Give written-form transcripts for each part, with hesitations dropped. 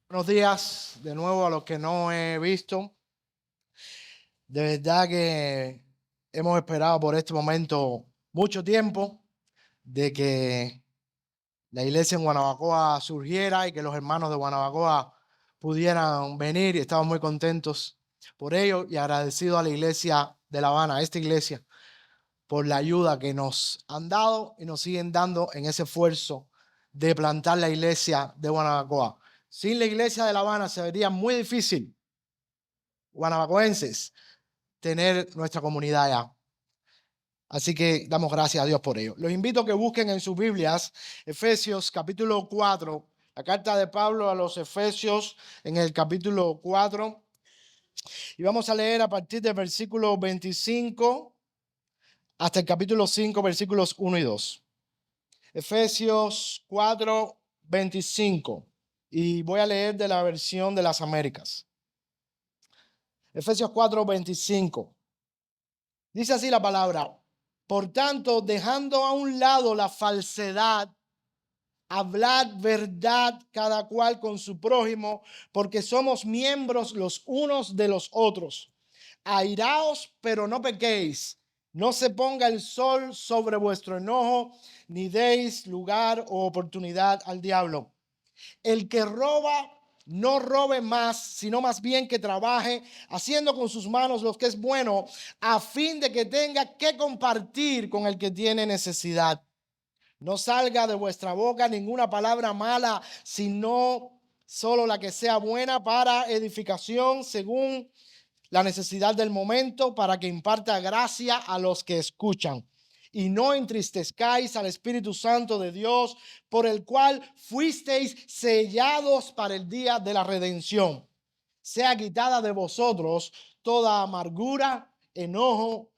Buenos días de nuevo a los que no he visto. De verdad que hemos esperado por este momento mucho tiempo de que la iglesia en Guanabacoa surgiera y que los hermanos de Guanabacoa pudieran venir y estamos muy contentos por ello y agradecidos a la iglesia de La Habana, a esta iglesia, por la ayuda que nos han dado y nos siguen dando en ese esfuerzo de plantar la iglesia de Guanabacoa. Sin la iglesia de La Habana se vería muy difícil, guanabacoenses, tener nuestra comunidad allá. Así que damos gracias a Dios por ello. Los invito a que busquen en sus Biblias Efesios capítulo 4, la carta de Pablo a los Efesios en el capítulo 4. Y vamos a leer a partir del versículo 25 hasta el capítulo 5, versículos 1 y 2. Efesios 4, 25. Y voy a leer de la versión de las Américas. Efesios 4, 25. Dice así la palabra: por tanto, dejando a un lado la falsedad, hablad verdad cada cual con su prójimo, porque somos miembros los unos de los otros. Airaos, pero no pequéis. No se ponga el sol sobre vuestro enojo, ni deis lugar o oportunidad al diablo. El que roba, no robe más, sino más bien que trabaje, haciendo con sus manos lo que es bueno, a fin de que tenga que compartir con el que tiene necesidad. No salga de vuestra boca ninguna palabra mala, sino solo la que sea buena para edificación, según la necesidad del momento, para que imparta gracia a los que escuchan. Y no entristezcáis al Espíritu Santo de Dios, por el cual fuisteis sellados para el día de la redención. Sea quitada de vosotros toda amargura, enojo,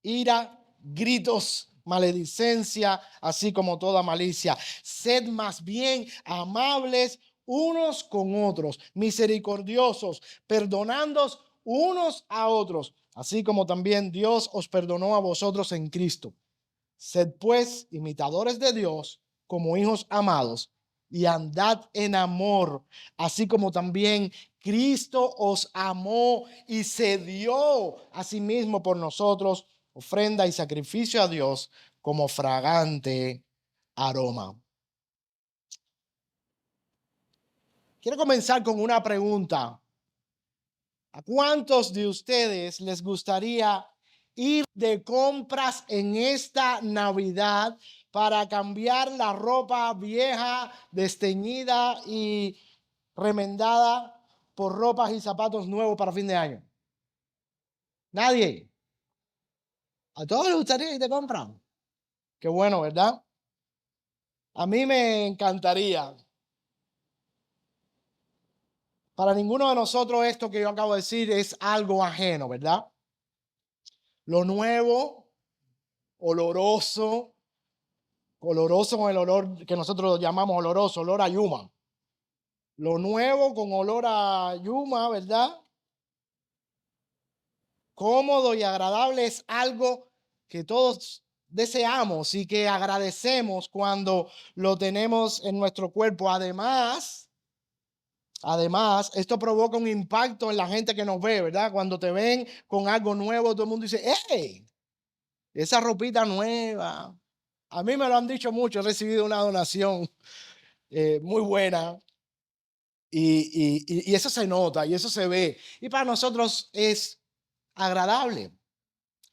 ira, gritos, maledicencia, así como toda malicia. Sed más bien amables unos con otros, misericordiosos, perdonándoos unos a otros, así como también Dios os perdonó a vosotros en Cristo. Sed pues imitadores de Dios como hijos amados y andad en amor, así como también Cristo os amó y se dio a sí mismo por nosotros, ofrenda y sacrificio a Dios como fragante aroma. Quiero comenzar con una pregunta. ¿A cuántos de ustedes les gustaría ir de compras en esta Navidad para cambiar la ropa vieja, desteñida y remendada por ropas y zapatos nuevos para fin de año? Nadie. ¿A todos les gustaría ir de compras? Qué bueno, ¿verdad? A mí me encantaría. Para ninguno de nosotros esto que yo acabo de decir es algo ajeno, ¿verdad? Lo nuevo, oloroso, oloroso con el olor que nosotros llamamos oloroso, olor a yuma. Lo nuevo con olor a yuma, ¿verdad? Cómodo y agradable es algo que todos deseamos y que agradecemos cuando lo tenemos en nuestro cuerpo. Además, esto provoca un impacto en la gente que nos ve, ¿verdad? Cuando te ven con algo nuevo, todo el mundo dice: ¡hey! Esa ropita nueva. A mí me lo han dicho mucho, he recibido una donación muy buena y eso se nota y eso se ve. Y para nosotros es agradable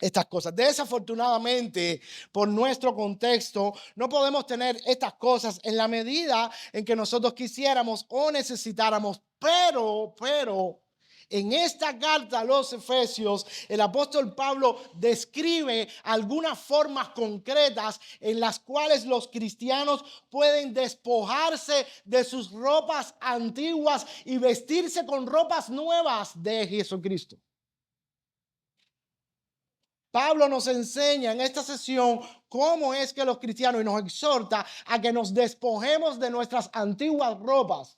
estas cosas. Desafortunadamente, por nuestro contexto, no podemos tener estas cosas en la medida en que nosotros quisiéramos o necesitáramos, pero en esta carta a los Efesios, el apóstol Pablo describe algunas formas concretas en las cuales los cristianos pueden despojarse de sus ropas antiguas y vestirse con ropas nuevas de Jesucristo. Pablo nos enseña en esta sesión cómo es que los cristianos, y nos exhorta a que nos despojemos de nuestras antiguas ropas,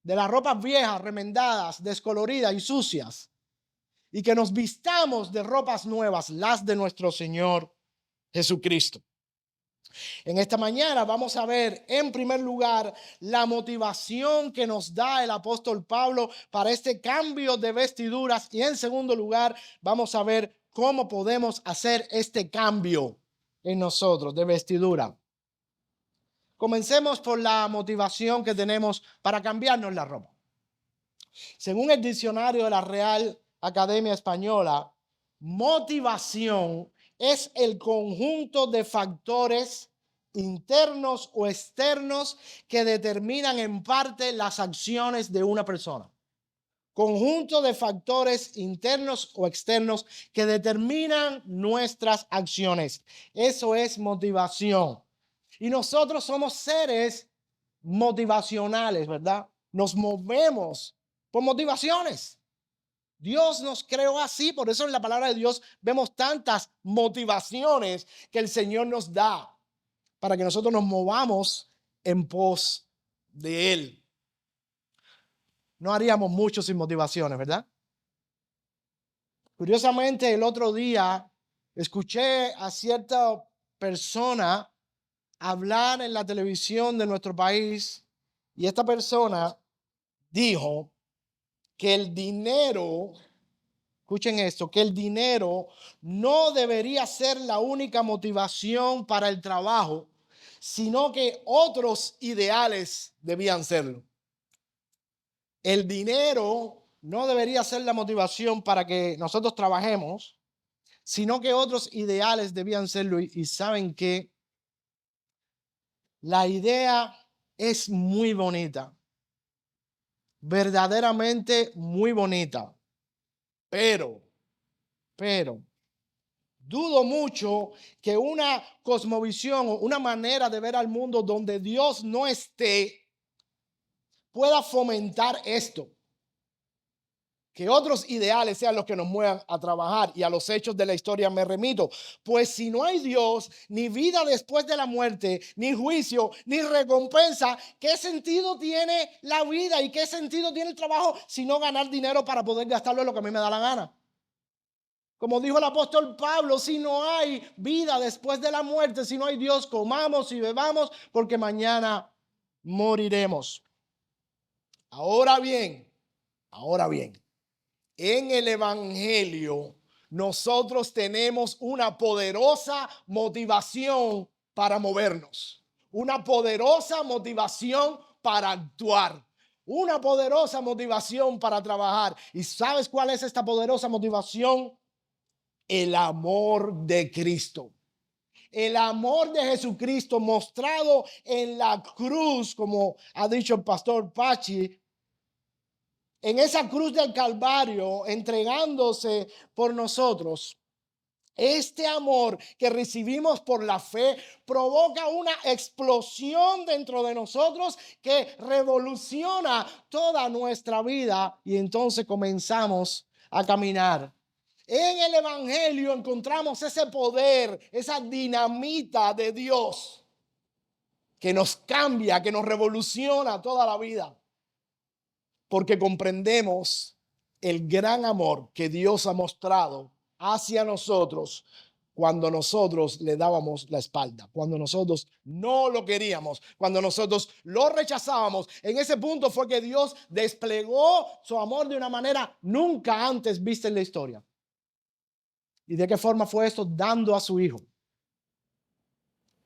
de las ropas viejas, remendadas, descoloridas y sucias, y que nos vistamos de ropas nuevas, las de nuestro Señor Jesucristo. En esta mañana vamos a ver, en primer lugar, la motivación que nos da el apóstol Pablo para este cambio de vestiduras. Y en segundo lugar, vamos a ver cómo podemos hacer este cambio en nosotros de vestidura. Comencemos por la motivación que tenemos para cambiarnos la ropa. Según el diccionario de la Real Academia Española, motivación es el conjunto de factores internos o externos que determinan en parte las acciones de una persona. Conjunto de factores internos o externos que determinan nuestras acciones. Eso es motivación. Y nosotros somos seres motivacionales, ¿verdad? Nos movemos por motivaciones. Dios nos creó así, por eso en la palabra de Dios vemos tantas motivaciones que el Señor nos da para que nosotros nos movamos en pos de Él. No haríamos mucho sin motivaciones, ¿verdad? Curiosamente, el otro día escuché a cierta persona hablar en la televisión de nuestro país y esta persona dijo que el dinero, escuchen esto, que el dinero no debería ser la única motivación para el trabajo, sino que otros ideales debían serlo. El dinero no debería ser la motivación para que nosotros trabajemos, sino que otros ideales debían serlo. Y saben que la idea es muy bonita, verdaderamente muy bonita, pero, dudo mucho que una cosmovisión o una manera de ver al mundo donde Dios no esté pueda fomentar esto. Que otros ideales sean los que nos muevan a trabajar, y a los hechos de la historia me remito. Pues si no hay Dios, ni vida después de la muerte, ni juicio, ni recompensa, ¿qué sentido tiene la vida y qué sentido tiene el trabajo si no ganar dinero para poder gastarlo en lo que a mí me da la gana? Como dijo el apóstol Pablo, si no hay vida después de la muerte, si no hay Dios, comamos y bebamos, porque mañana moriremos. Ahora bien, en el Evangelio nosotros tenemos una poderosa motivación para movernos, una poderosa motivación para actuar, una poderosa motivación para trabajar. ¿Y sabes cuál es esta poderosa motivación? El amor de Cristo. El amor de Jesucristo mostrado en la cruz, como ha dicho el pastor Pachi, en esa cruz del Calvario, entregándose por nosotros. Este amor que recibimos por la fe provoca una explosión dentro de nosotros que revoluciona toda nuestra vida, y entonces comenzamos a caminar. En el Evangelio encontramos ese poder, esa dinamita de Dios que nos cambia, que nos revoluciona toda la vida, porque comprendemos el gran amor que Dios ha mostrado hacia nosotros cuando nosotros le dábamos la espalda, cuando nosotros no lo queríamos, cuando nosotros lo rechazábamos. En ese punto fue que Dios desplegó su amor de una manera nunca antes vista en la historia. ¿Y de qué forma fue esto? Dando a su Hijo,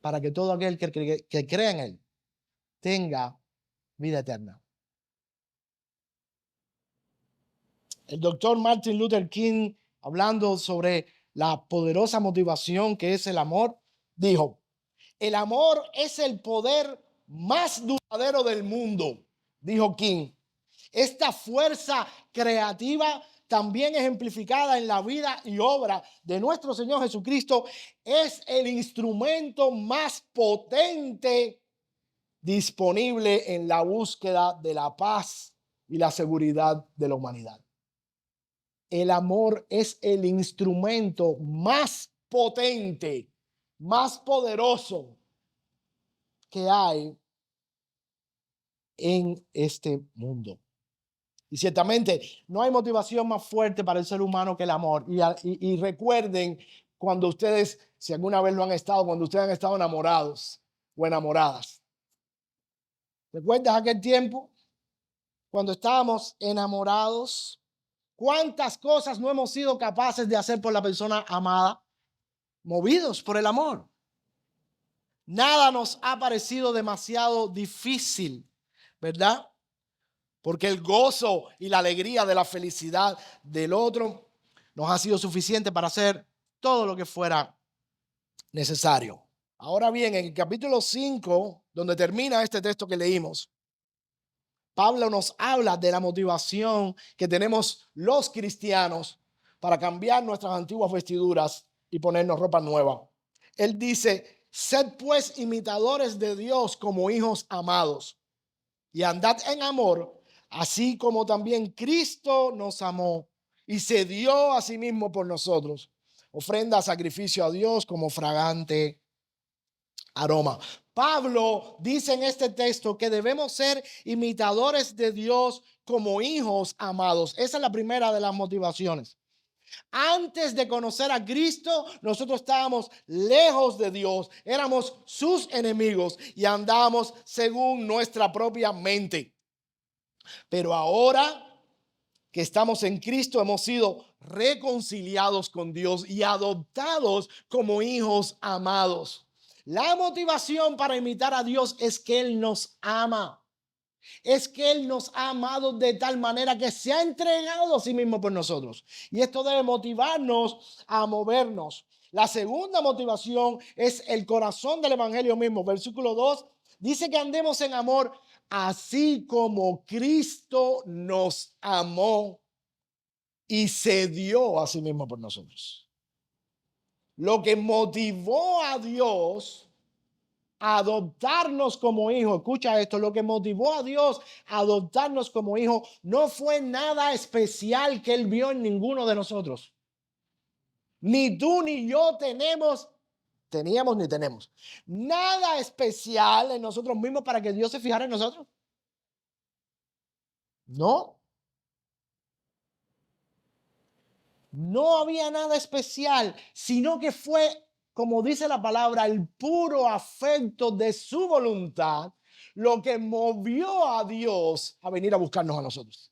para que todo aquel que crea en Él tenga vida eterna. El doctor Martin Luther King, hablando sobre la poderosa motivación que es el amor, dijo: el amor es el poder más duradero del mundo, dijo King. Esta fuerza creativa, también ejemplificada en la vida y obra de nuestro Señor Jesucristo, es el instrumento más potente disponible en la búsqueda de la paz y la seguridad de la humanidad. El amor es el instrumento más potente, más poderoso que hay en este mundo. Y ciertamente no hay motivación más fuerte para el ser humano que el amor. Y recuerden cuando ustedes, si alguna vez lo han estado, cuando ustedes han estado enamorados o enamoradas. ¿Recuerdas aquel tiempo cuando estábamos enamorados? ¿Cuántas cosas no hemos sido capaces de hacer por la persona amada? Movidos por el amor. Nada nos ha parecido demasiado difícil, ¿verdad? Porque el gozo y la alegría de la felicidad del otro nos ha sido suficiente para hacer todo lo que fuera necesario. Ahora bien, en el capítulo 5, donde termina este texto que leímos, Pablo nos habla de la motivación que tenemos los cristianos para cambiar nuestras antiguas vestiduras y ponernos ropa nueva. Él dice: sed pues imitadores de Dios como hijos amados, y andad en amor, así como también Cristo nos amó y se dio a sí mismo por nosotros, ofrenda, sacrificio a Dios como fragante aroma. Pablo dice en este texto que debemos ser imitadores de Dios como hijos amados. Esa es la primera de las motivaciones. Antes de conocer a Cristo, nosotros estábamos lejos de Dios, éramos sus enemigos y andábamos según nuestra propia mente. Pero ahora que estamos en Cristo, hemos sido reconciliados con Dios y adoptados como hijos amados. La motivación para imitar a Dios es que Él nos ama. Es que Él nos ha amado de tal manera que se ha entregado a sí mismo por nosotros. Y esto debe motivarnos a movernos. La segunda motivación es el corazón del evangelio mismo. Versículo 2 dice que andemos en amor, así como Cristo nos amó y se dio a sí mismo por nosotros. Lo que motivó a Dios a adoptarnos como hijo, escucha esto, lo que motivó a Dios a adoptarnos como hijo no fue nada especial que Él vio en ninguno de nosotros. Ni tú ni yo teníamos ni tenemos nada especial en nosotros mismos para que Dios se fijara en nosotros. No había nada especial, sino que fue, como dice la palabra, el puro afecto de su voluntad lo que movió a Dios a venir a buscarnos a nosotros.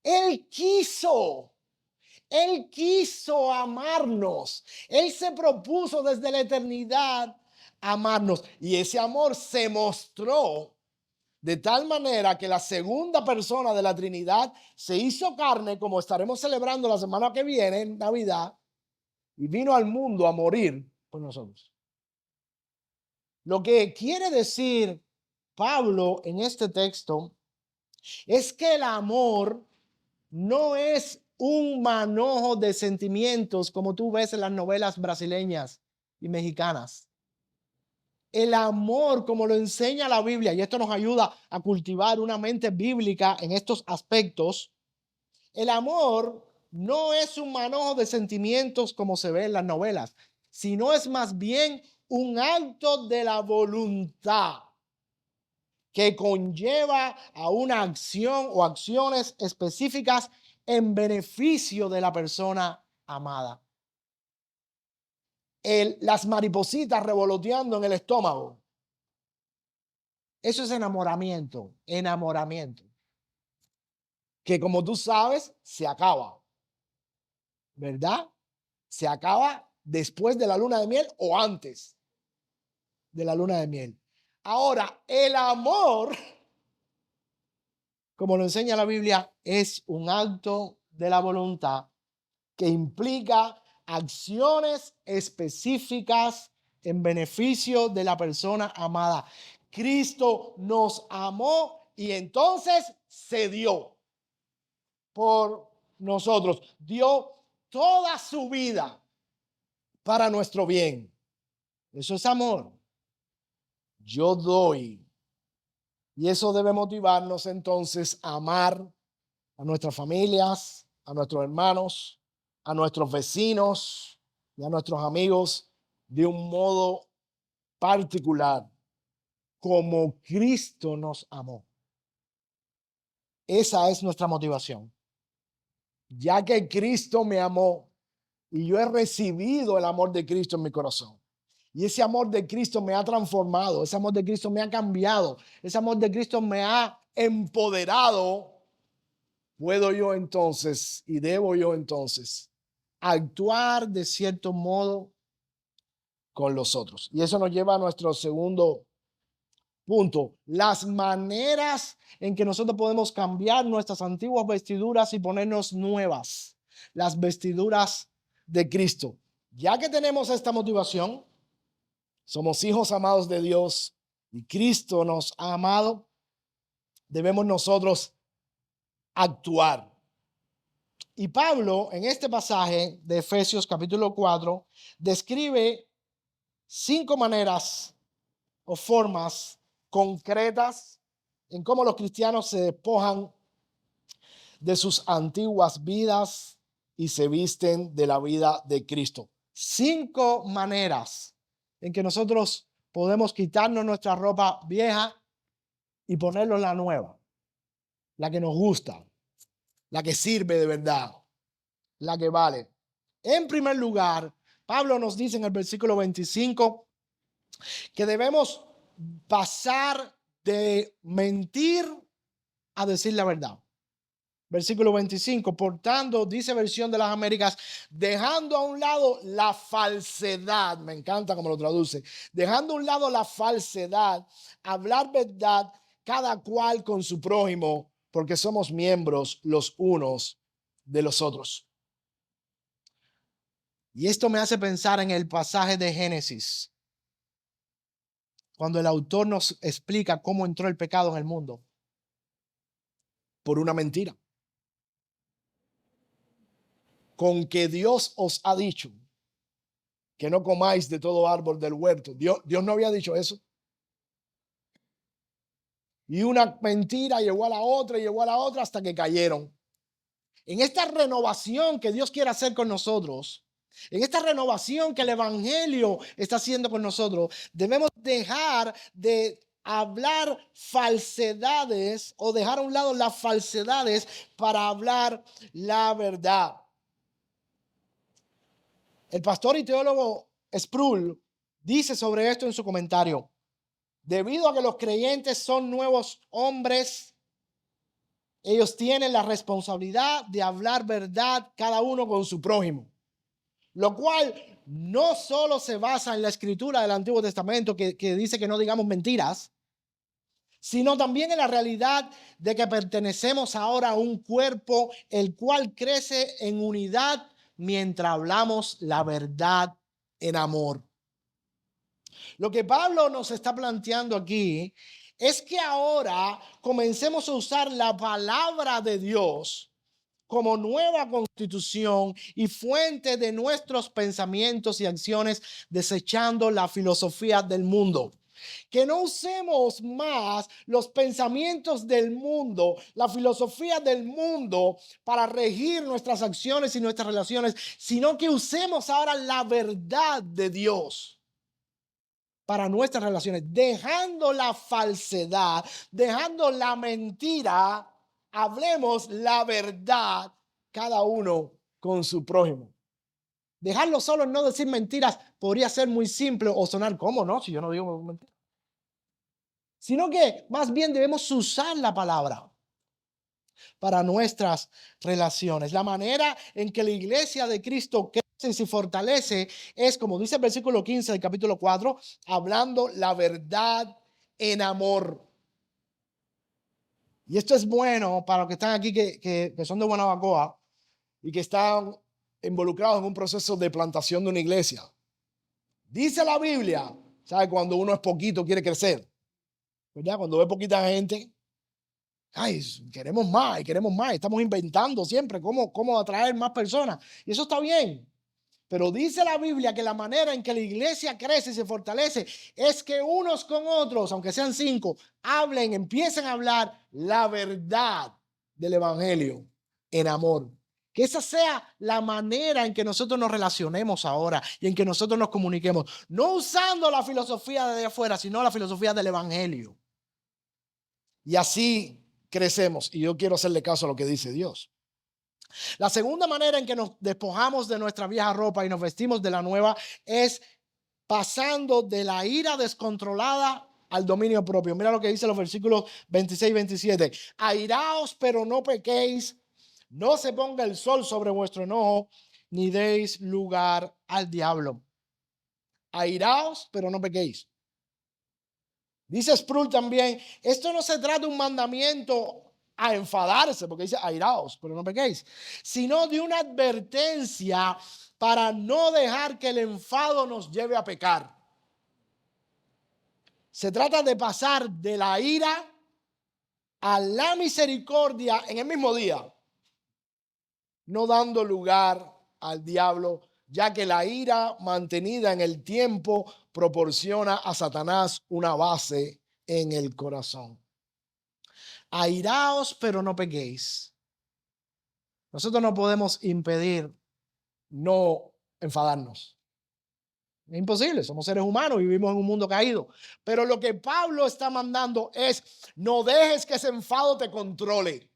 Él quiso amarnos. Él se propuso desde la eternidad amarnos. Y ese amor se mostró de tal manera que la segunda persona de la Trinidad se hizo carne, como estaremos celebrando la semana que viene, en Navidad, y vino al mundo a morir por nosotros. Lo que quiere decir Pablo en este texto es que el amor no es un manojo de sentimientos como tú ves en las novelas brasileñas y mexicanas. El amor, como lo enseña la Biblia, y esto nos ayuda a cultivar una mente bíblica en estos aspectos, el amor no es un manojo de sentimientos como se ve en las novelas, sino es más bien un acto de la voluntad que conlleva a una acción o acciones específicas en beneficio de la persona amada. Las maripositas revoloteando en el estómago. Eso es enamoramiento, que como tú sabes, se acaba, ¿verdad? Se acaba después de la luna de miel o antes de la luna de miel. Ahora, el amor, como lo enseña la Biblia, es un acto de la voluntad que implica acciones específicas en beneficio de la persona amada. Cristo nos amó y entonces se dio por nosotros. Dio toda su vida para nuestro bien. Eso es amor. Yo doy. Y eso debe motivarnos entonces a amar a nuestras familias, a nuestros hermanos, a nuestros vecinos y a nuestros amigos de un modo particular, como Cristo nos amó. Esa es nuestra motivación. Ya que Cristo me amó, y yo he recibido el amor de Cristo en mi corazón. Y ese amor de Cristo me ha transformado, ese amor de Cristo me ha cambiado, ese amor de Cristo me ha empoderado. Puedo yo entonces y debo yo entonces actuar de cierto modo con los otros. Y eso nos lleva a nuestro segundo punto, las maneras en que nosotros podemos cambiar nuestras antiguas vestiduras y ponernos nuevas, las vestiduras de Cristo. Ya que tenemos esta motivación, somos hijos amados de Dios y Cristo nos ha amado, debemos nosotros actuar. Y Pablo, en este pasaje de Efesios capítulo 4, describe 5 maneras o formas concretas en cómo los cristianos se despojan de sus antiguas vidas y se visten de la vida de Cristo. 5 maneras en que nosotros podemos quitarnos nuestra ropa vieja y ponernos la nueva, la que nos gusta, la que sirve de verdad, la que vale. En primer lugar, Pablo nos dice en el versículo 25 que debemos pasar de mentir a decir la verdad. Versículo 25, por tanto, dice versión de las Américas, dejando a un lado la falsedad, me encanta cómo lo traduce, dejando a un lado la falsedad, hablar verdad, cada cual con su prójimo, porque somos miembros los unos de los otros. Y esto me hace pensar en el pasaje de Génesis, cuando el autor nos explica cómo entró el pecado en el mundo. Por una mentira. Con que Dios os ha dicho que no comáis de todo árbol del huerto. Dios no había dicho eso. Y una mentira llegó a la otra hasta que cayeron. En esta renovación que Dios quiere hacer con nosotros, en esta renovación que el Evangelio está haciendo con nosotros, debemos dejar de hablar falsedades o dejar a un lado las falsedades para hablar la verdad. El pastor y teólogo Sproul dice sobre esto en su comentario: debido a que los creyentes son nuevos hombres, ellos tienen la responsabilidad de hablar verdad cada uno con su prójimo, lo cual no solo se basa en la escritura del Antiguo Testamento que dice que no digamos mentiras, sino también en la realidad de que pertenecemos ahora a un cuerpo el cual crece en unidad mientras hablamos la verdad en amor. Lo que Pablo nos está planteando aquí es que ahora comencemos a usar la palabra de Dios como nueva constitución y fuente de nuestros pensamientos y acciones, desechando la filosofía del mundo. Que no usemos más los pensamientos del mundo, la filosofía del mundo para regir nuestras acciones y nuestras relaciones, sino que usemos ahora la verdad de Dios para nuestras relaciones, dejando la falsedad, dejando la mentira. Hablemos la verdad cada uno con su prójimo. Dejarlo solo en no decir mentiras podría ser muy simple o sonar como, ¿no? Si yo no digo mentiras. Sino que más bien debemos usar la palabra para nuestras relaciones. La manera en que la iglesia de Cristo crece y se fortalece es, como dice el versículo 15 del capítulo 4, hablando la verdad en amor. Y esto es bueno para los que están aquí que son de Guanabacoa y que están involucrados en un proceso de plantación de una iglesia. Dice la Biblia, ¿sabe? Cuando uno es poquito quiere crecer, ¿verdad? Cuando ve poquita gente, ay, queremos más y queremos más. Estamos inventando siempre cómo atraer más personas. Y eso está bien. Pero dice la Biblia que la manera en que la iglesia crece y se fortalece es que unos con otros, aunque sean 5, hablen, empiecen a hablar la verdad del evangelio en amor. Que esa sea la manera en que nosotros nos relacionemos ahora y en que nosotros nos comuniquemos. No usando la filosofía de afuera, sino la filosofía del evangelio. Y así crecemos. Y yo quiero hacerle caso a lo que dice Dios. La segunda manera en que nos despojamos de nuestra vieja ropa y nos vestimos de la nueva es pasando de la ira descontrolada al dominio propio. Mira lo que dice los versículos 26 y 27. Airaos, pero no pequéis. No se ponga el sol sobre vuestro enojo, ni deis lugar al diablo. Airaos, pero no pequéis. Dice Sproul también, esto no se trata de un mandamiento a enfadarse, porque dice airaos, pero no pequéis, sino de una advertencia para no dejar que el enfado nos lleve a pecar. Se trata de pasar de la ira a la misericordia en el mismo día, no dando lugar al diablo, ya que la ira mantenida en el tiempo proporciona a Satanás una base en el corazón. Airaos, pero no pequéis. Nosotros no podemos impedir no enfadarnos. Es imposible, somos seres humanos, vivimos en un mundo caído. Pero lo que Pablo está mandando es, no dejes que ese enfado te controle.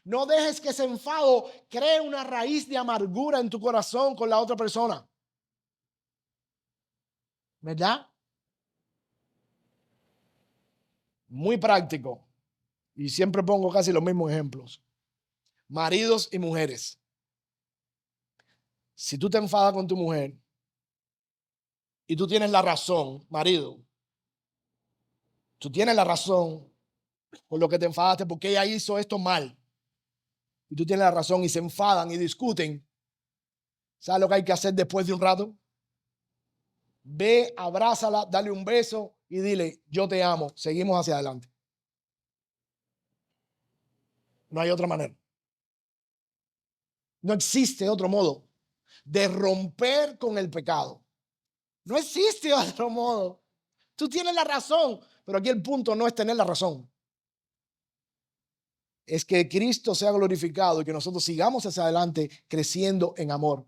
No dejes que ese enfado cree una raíz de amargura en tu corazón con la otra persona. ¿Verdad? Muy práctico. Y siempre pongo casi los mismos ejemplos. Maridos y mujeres. Si tú te enfadas con tu mujer y tú tienes la razón, marido, tú tienes la razón por lo que te enfadaste, porque ella hizo esto mal. Y tú tienes la razón y se enfadan y discuten. ¿Sabes lo que hay que hacer después de un rato? Ve, abrázala, dale un beso y dile, yo te amo, seguimos hacia adelante. No hay otra manera. No existe otro modo de romper con el pecado. No existe otro modo. Tú tienes la razón, pero aquí el punto no es tener la razón. Es que Cristo sea glorificado y que nosotros sigamos hacia adelante creciendo en amor.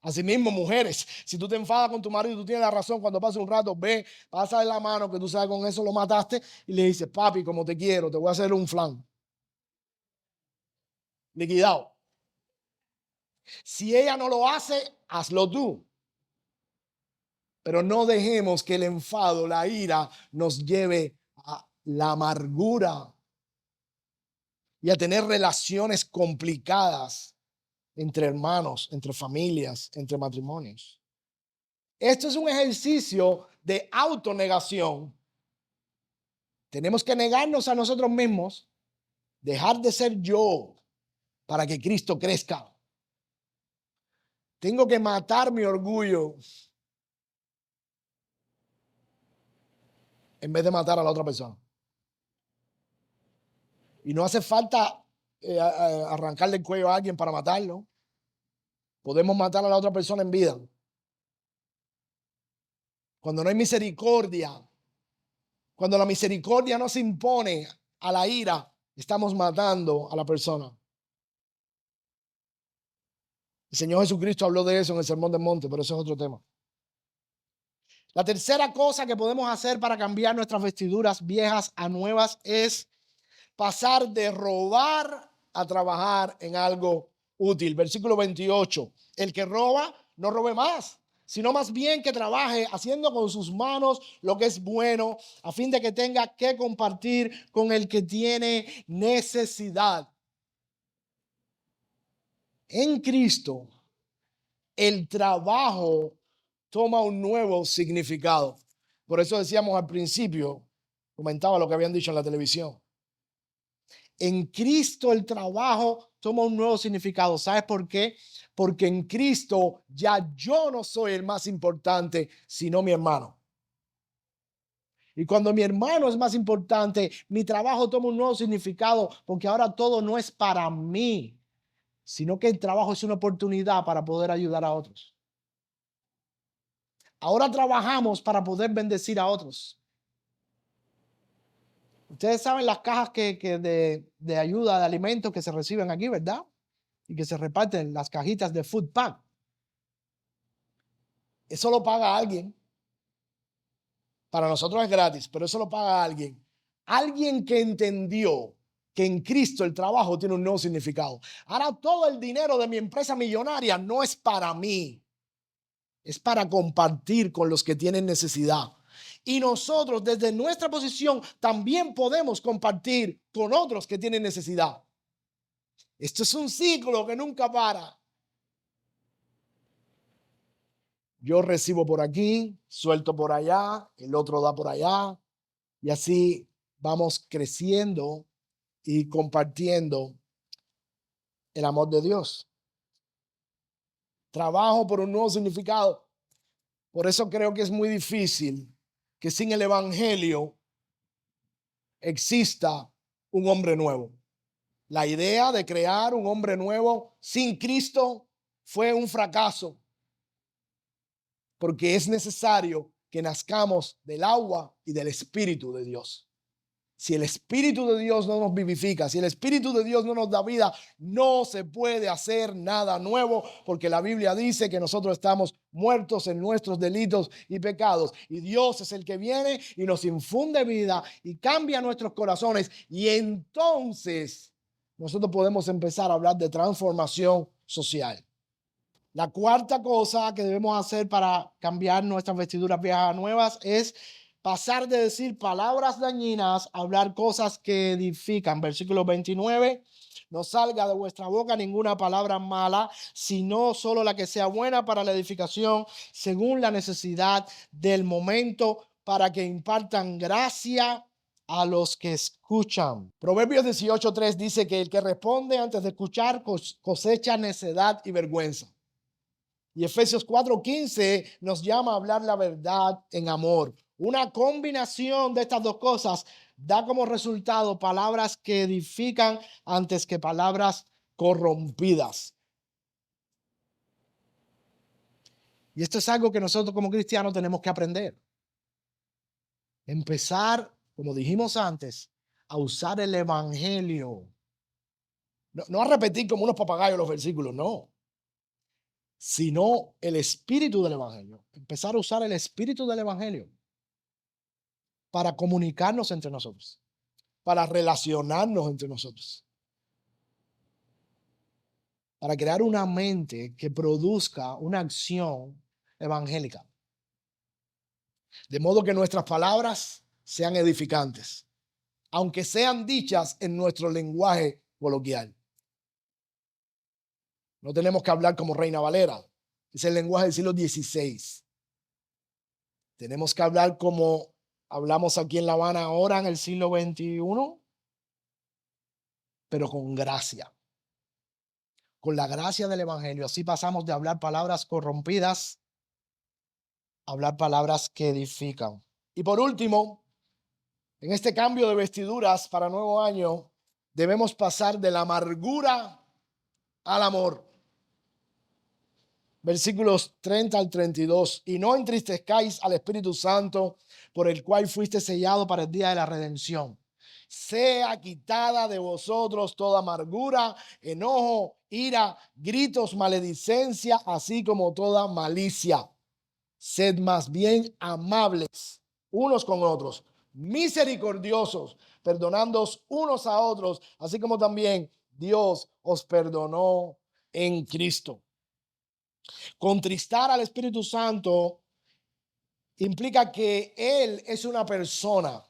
Asimismo, mujeres, si tú te enfadas con tu marido y tú tienes la razón, cuando pase un rato, ve, pásale la mano, que tú sabes con eso lo mataste, y le dices, papi, como te quiero, te voy a hacer un flan. Liquidado. Si ella no lo hace, hazlo tú. Pero no dejemos que el enfado, la ira, nos lleve a la amargura y a tener relaciones complicadas entre hermanos, entre familias, entre matrimonios. Esto es un ejercicio de autonegación. Tenemos que negarnos a nosotros mismos, dejar de ser yo para que Cristo crezca. Tengo que matar mi orgullo en vez de matar a la otra persona. Y no hace falta arrancarle el cuello a alguien para matarlo. Podemos matar a la otra persona en vida. Cuando no hay misericordia, cuando la misericordia no se impone a la ira, estamos matando a la persona. El Señor Jesucristo habló de eso en el Sermón del Monte, pero eso es otro tema. La tercera cosa que podemos hacer para cambiar nuestras vestiduras viejas a nuevas es pasar de robar a trabajar en algo útil. Versículo 28. El que roba, no robe más, sino más bien que trabaje haciendo con sus manos lo que es bueno, a fin de que tenga que compartir con el que tiene necesidad. En Cristo, el trabajo toma un nuevo significado. Por eso decíamos al principio, comentaba lo que habían dicho en la televisión. En Cristo el trabajo toma un nuevo significado. ¿Sabes por qué? Porque en Cristo ya yo no soy el más importante, sino mi hermano. Y cuando mi hermano es más importante, mi trabajo toma un nuevo significado, porque ahora todo no es para mí, sino que el trabajo es una oportunidad para poder ayudar a otros. Ahora trabajamos para poder bendecir a otros. Ustedes saben las cajas de ayuda de alimentos que se reciben aquí, ¿verdad? Y que se reparten las cajitas de food pack. Eso lo paga alguien. Para nosotros es gratis, pero eso lo paga alguien. Alguien que entendió que en Cristo el trabajo tiene un nuevo significado. Ahora todo el dinero de mi empresa millonaria no es para mí, es para compartir con los que tienen necesidad. Y nosotros desde nuestra posición también podemos compartir con otros que tienen necesidad. Esto es un ciclo que nunca para. Yo recibo por aquí, suelto por allá, el otro da por allá, y así vamos creciendo y compartiendo el amor de Dios. Trabajo por un nuevo significado. Por eso creo que es muy difícil que sin el evangelio exista un hombre nuevo. La idea de crear un hombre nuevo sin Cristo fue un fracaso, porque es necesario que nazcamos del agua y del Espíritu de Dios. Si el Espíritu de Dios no nos vivifica, si el Espíritu de Dios no nos da vida, no se puede hacer nada nuevo, porque la Biblia dice que nosotros estamos muertos en nuestros delitos y pecados. Y Dios es el que viene y nos infunde vida y cambia nuestros corazones. Y entonces nosotros podemos empezar a hablar de transformación social. La cuarta cosa que debemos hacer para cambiar nuestras vestiduras viejas a nuevas es pasar de decir palabras dañinas a hablar cosas que edifican. Versículo 29. No salga de vuestra boca ninguna palabra mala, sino solo la que sea buena para la edificación, según la necesidad del momento, para que impartan gracia a los que escuchan. Proverbios 18:3 dice que el que responde antes de escuchar cosecha necedad y vergüenza. Y Efesios 4:15 nos llama a hablar la verdad en amor. Una combinación de estas dos cosas da como resultado palabras que edifican antes que palabras corrompidas. Y esto es algo que nosotros como cristianos tenemos que aprender. Empezar, como dijimos antes, a usar el evangelio. No a repetir como unos papagayos los versículos, no. Sino el espíritu del evangelio. Empezar a usar el espíritu del evangelio para comunicarnos entre nosotros, para relacionarnos entre nosotros, para crear una mente que produzca una acción evangélica. De modo que nuestras palabras sean edificantes, aunque sean dichas en nuestro lenguaje coloquial. No tenemos que hablar como Reina Valera, es el lenguaje del siglo XVI. Tenemos que hablar como hablamos aquí en La Habana ahora en el siglo XXI, pero con gracia. Con la gracia del evangelio. Así pasamos de hablar palabras corrompidas a hablar palabras que edifican. Y por último, en este cambio de vestiduras para nuevo año, debemos pasar de la amargura al amor. Versículos 30 al 32. Y no entristezcáis al Espíritu Santo, por el cual fuiste sellado para el día de la redención. Sea quitada de vosotros toda amargura, enojo, ira, gritos, maledicencia, así como toda malicia. Sed más bien amables unos con otros, misericordiosos, perdonándoos unos a otros, así como también Dios os perdonó en Cristo. Contristar al Espíritu Santo implica que Él es una persona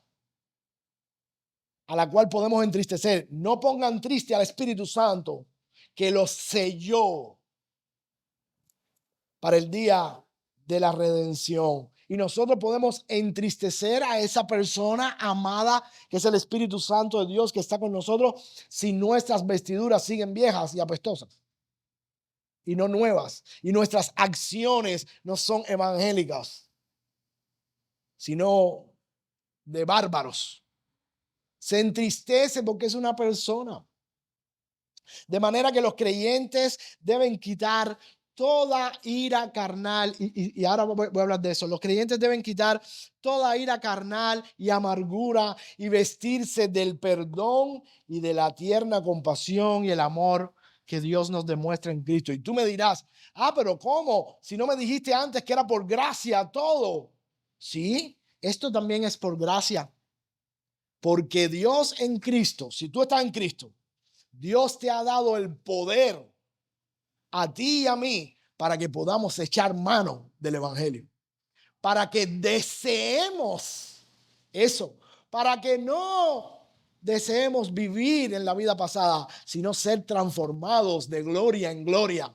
a la cual podemos entristecer. No pongan triste al Espíritu Santo, que los selló para el día de la redención. Y nosotros podemos entristecer a esa persona amada, que es el Espíritu Santo de Dios que está con nosotros, si nuestras vestiduras siguen viejas y apestosas y no nuevas, y nuestras acciones no son evangélicas, sino de bárbaros. Se entristece porque es una persona. De manera que los creyentes deben quitar toda ira carnal, y ahora voy a hablar de eso. Los creyentes deben quitar toda ira carnal y amargura y vestirse del perdón y de la tierna compasión y el amor que Dios nos demuestra en Cristo. Y tú me dirás, pero ¿cómo? Si no me dijiste antes que era por gracia todo. Sí, esto también es por gracia. Porque Dios en Cristo, si tú estás en Cristo, Dios te ha dado el poder a ti y a mí para que podamos echar mano del evangelio, para que deseemos eso, para que no deseemos vivir en la vida pasada, sino ser transformados de gloria en gloria.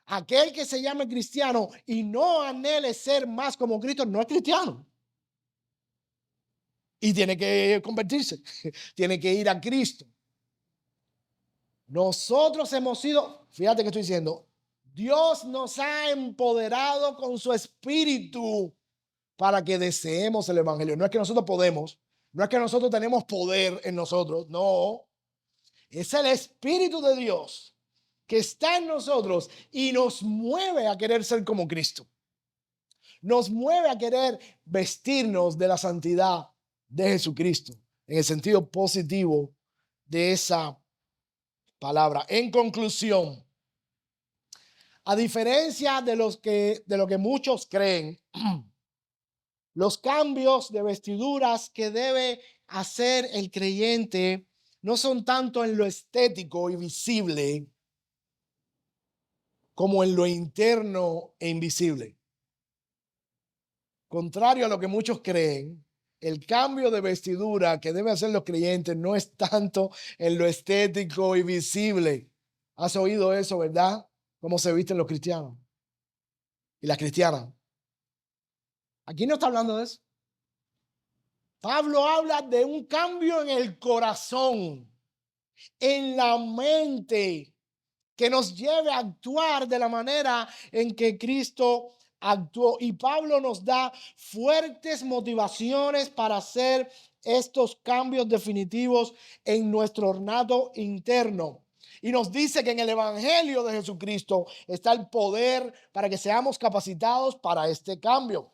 Aquel que se llame cristiano y no anhele ser más como Cristo no es cristiano. Y tiene que convertirse, tiene que ir a Cristo. Nosotros hemos sido, fíjate que estoy diciendo, Dios nos ha empoderado con su espíritu para que deseemos el evangelio. No es que nosotros podemos, no es que nosotros tenemos poder en nosotros, no. Es el espíritu de Dios que está en nosotros y nos mueve a querer ser como Cristo. Nos mueve a querer vestirnos de la santidad de Jesucristo, en el sentido positivo de esa palabra. En conclusión, a diferencia de lo que muchos creen, los cambios de vestiduras que debe hacer el creyente no son tanto en lo estético y visible como en lo interno e invisible. Contrario a lo que muchos creen, el cambio de vestidura que deben hacer los creyentes no es tanto en lo estético y visible. ¿Has oído eso, verdad? ¿Cómo se visten los cristianos y las cristianas? Aquí no está hablando de eso. Pablo habla de un cambio en el corazón, en la mente, que nos lleve a actuar de la manera en que Cristo actuó. Y Pablo nos da fuertes motivaciones para hacer estos cambios definitivos en nuestro ornato interno. Y nos dice que en el evangelio de Jesucristo está el poder para que seamos capacitados para este cambio.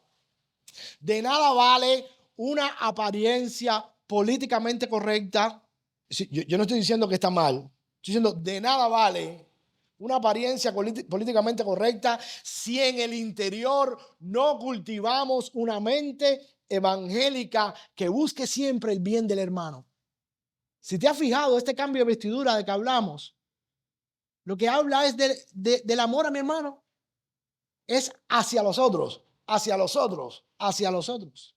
De nada vale una apariencia políticamente correcta. Yo no estoy diciendo que está mal. Estoy diciendo de nada vale una apariencia políticamente correcta si en el interior no cultivamos una mente evangélica que busque siempre el bien del hermano. Si te has fijado, este cambio de vestidura de que hablamos, lo que habla es del amor a mi hermano. Es hacia los otros, hacia los otros, hacia los otros.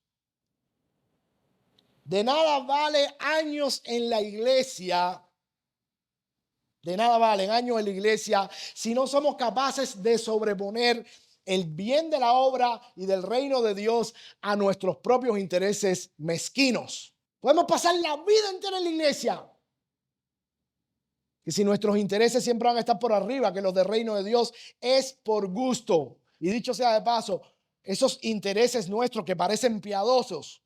De nada vale años en la iglesia. De nada valen años en la iglesia si no somos capaces de sobreponer el bien de la obra y del reino de Dios a nuestros propios intereses mezquinos. Podemos pasar la vida entera en la iglesia, que si nuestros intereses siempre van a estar por arriba que los del reino de Dios, es por gusto. Y dicho sea de paso, esos intereses nuestros que parecen piadosos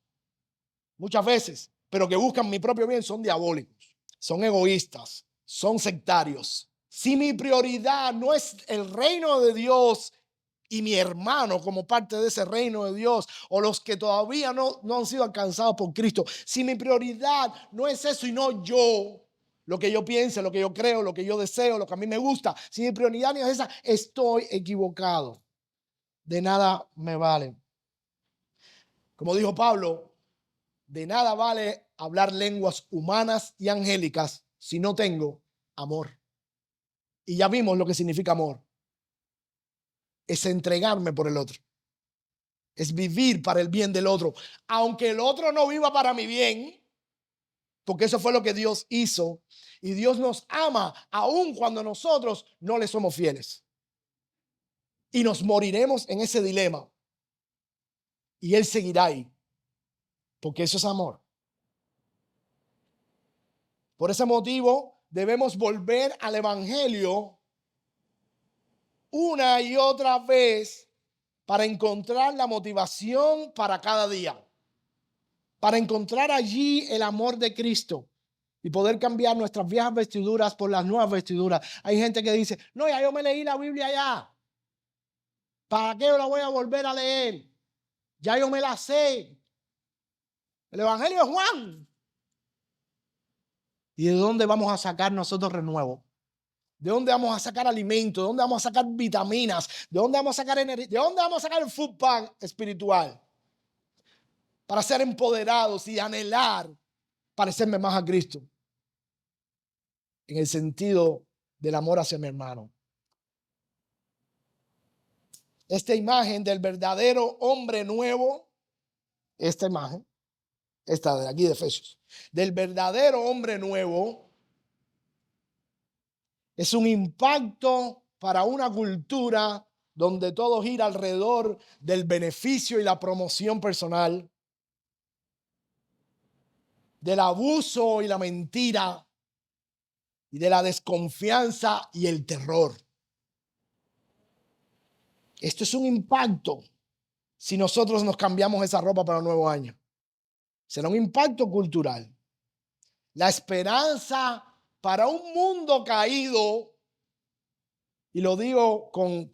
muchas veces, pero que buscan mi propio bien, son diabólicos, son egoístas, son sectarios. Si mi prioridad no es el reino de Dios y mi hermano como parte de ese reino de Dios, o los que todavía no han sido alcanzados por Cristo, si mi prioridad no es eso y no yo, lo que yo piense, lo que yo creo, lo que yo deseo, lo que a mí me gusta, si mi prioridad no es esa, estoy equivocado. De nada me vale. Como dijo Pablo, de nada vale hablar lenguas humanas y angélicas si no tengo amor. Y ya vimos lo que significa amor. Es entregarme por el otro. Es vivir para el bien del otro. Aunque el otro no viva para mi bien, porque eso fue lo que Dios hizo. Y Dios nos ama aun cuando nosotros no le somos fieles. Y nos moriremos en ese dilema. Y Él seguirá ahí. Porque eso es amor. Por ese motivo debemos volver al evangelio una y otra vez para encontrar la motivación para cada día, para encontrar allí el amor de Cristo y poder cambiar nuestras viejas vestiduras por las nuevas vestiduras. Hay gente que dice, no, ya yo me leí la Biblia ya, ¿para qué yo la voy a volver a leer? Ya yo me la sé. El evangelio de Juan. ¿Y de dónde vamos a sacar nosotros renuevo? ¿De dónde vamos a sacar alimento? ¿De dónde vamos a sacar vitaminas? ¿De dónde vamos a sacar energía? ¿De dónde vamos a sacar el food pack espiritual? Para ser empoderados y anhelar parecerme más a Cristo en el sentido del amor hacia mi hermano. Esta imagen del verdadero hombre nuevo, esta imagen, esta de aquí de Efesios, del verdadero hombre nuevo, es un impacto para una cultura donde todo gira alrededor del beneficio y la promoción personal, del abuso y la mentira, y de la desconfianza y el terror. Esto es un impacto si nosotros nos cambiamos esa ropa para el nuevo año. Será un impacto cultural. La esperanza para un mundo caído, y lo digo con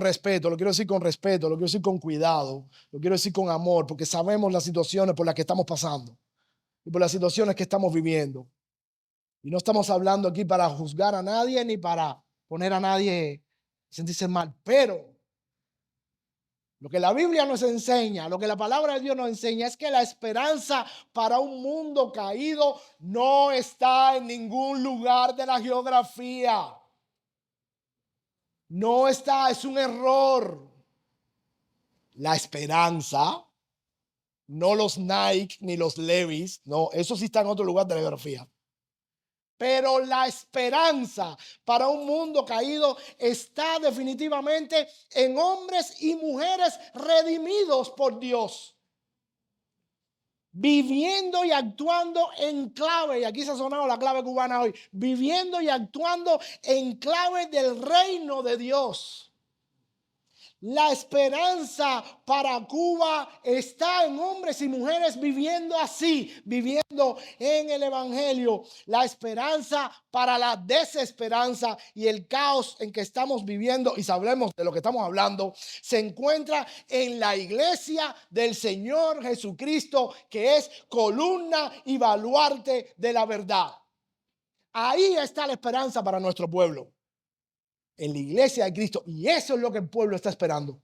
respeto, lo quiero decir con respeto, lo quiero decir con cuidado, lo quiero decir con amor, porque sabemos las situaciones por las que estamos pasando y por las situaciones que estamos viviendo. Y no estamos hablando aquí para juzgar a nadie ni para poner a nadie a sentirse mal, pero lo que la Biblia nos enseña, lo que la palabra de Dios nos enseña es que la esperanza para un mundo caído no está en ningún lugar de la geografía. No está, es un error. La esperanza, no los Nike ni los Levi's, no, eso sí está en otro lugar de la geografía. Pero la esperanza para un mundo caído está definitivamente en hombres y mujeres redimidos por Dios, viviendo y actuando en clave, y aquí se ha sonado la clave cubana hoy, viviendo y actuando en clave del reino de Dios. La esperanza para Cuba está en hombres y mujeres viviendo así, viviendo en el evangelio. La esperanza para la desesperanza y el caos en que estamos viviendo, y sabremos de lo que estamos hablando, se encuentra en la iglesia del Señor Jesucristo, que es columna y baluarte de la verdad. Ahí está la esperanza para nuestro pueblo, en la iglesia de Cristo, y eso es lo que el pueblo está esperando.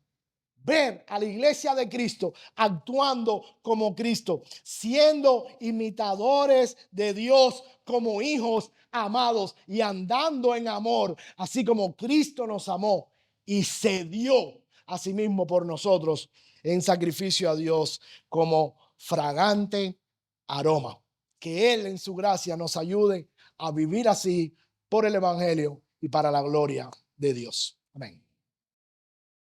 Ver a la iglesia de Cristo actuando como Cristo, siendo imitadores de Dios como hijos amados y andando en amor, así como Cristo nos amó y se dio a sí mismo por nosotros en sacrificio a Dios como fragante aroma. Que Él en su gracia nos ayude a vivir así por el evangelio y para la gloria de Dios. Amén.